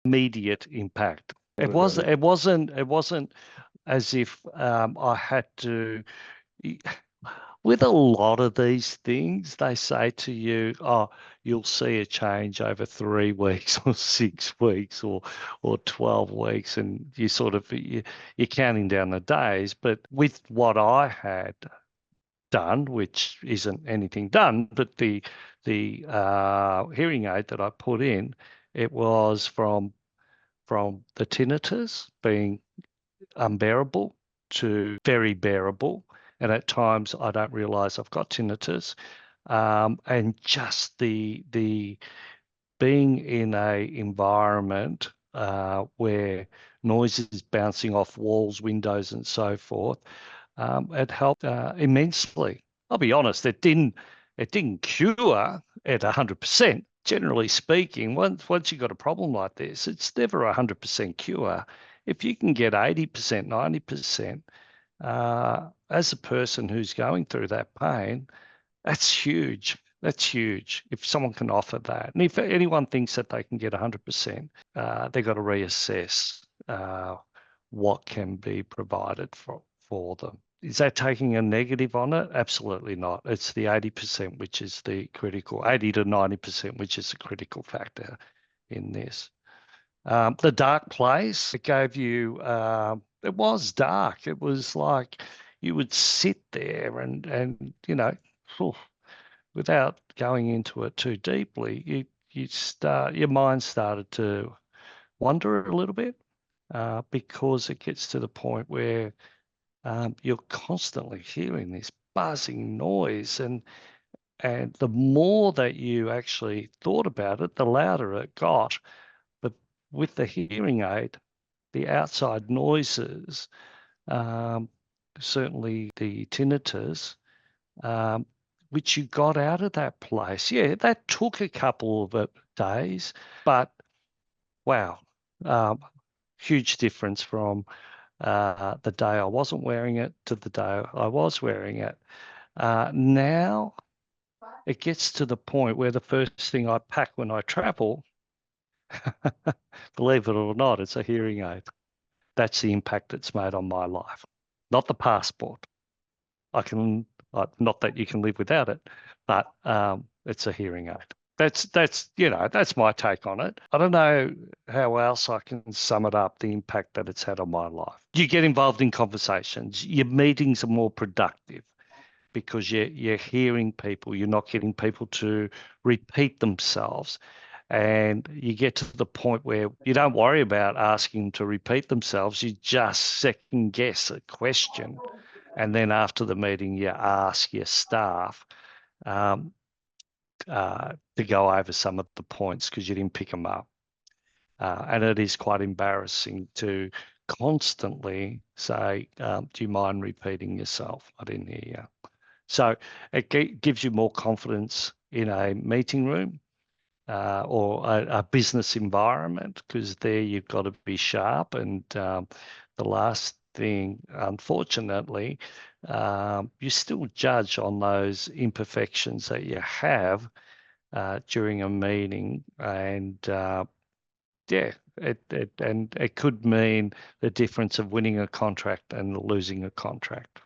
immediate impact. It wasn't as if I had to. With a lot of these things, they say to you, "Oh, you'll see a change over 3 weeks, or 6 weeks, or 12 weeks," and you're counting down the days. But with what I had done, which isn't anything done, but the hearing aid that I put in, it was from the tinnitus being unbearable to very bearable. And at times I don't realize I've got tinnitus. And just the being in a environment where noise is bouncing off walls, windows, and so forth, it helped immensely. I'll be honest, it didn't cure at 100%. Generally speaking, once you've got a problem like this, it's never 100% cure. If you can get 80%, 90%, as a person who's going through that pain, that's huge. That's huge. If someone can offer that, and if anyone thinks that they can get 100%, they've got to reassess what can be provided for them. Is that taking a negative on it? Absolutely not. It's the 80%, which is the critical, 80 to 90%, which is the critical factor in this. The dark place, it gave you, it was dark. It was like you would sit there and without going into it too deeply, your mind started to wander a little bit, because it gets to the point where you're constantly hearing this buzzing noise, and the more that you actually thought about it, the louder it got. But with the hearing aid, the outside noises, certainly the tinnitus, which you got out of that place. Yeah, that took a couple of days, but wow, huge difference from the day I wasn't wearing it to the day I was wearing it. Now it gets to the point where the first thing I pack when I travel, believe it or not, it's a hearing aid. That's the impact it's made on my life, not the passport. Not that you can live without it, but it's a hearing aid. That's my take on it. I don't know how else I can sum it up, the impact that it's had on my life. You get involved in conversations. Your meetings are more productive because you're hearing people. You're not getting people to repeat themselves. And you get to the point where you don't worry about asking them to repeat themselves. You just second guess a question. And then after the meeting, you ask your staff to go over some of the points because you didn't pick them up. And it is quite embarrassing to constantly say, do you mind repeating yourself? I didn't hear you. So it gives you more confidence in a meeting room or a business environment, because there you've got to be sharp. And the last thing, unfortunately, you still judge on those imperfections that you have during a meeting, and it could mean the difference of winning a contract and losing a contract.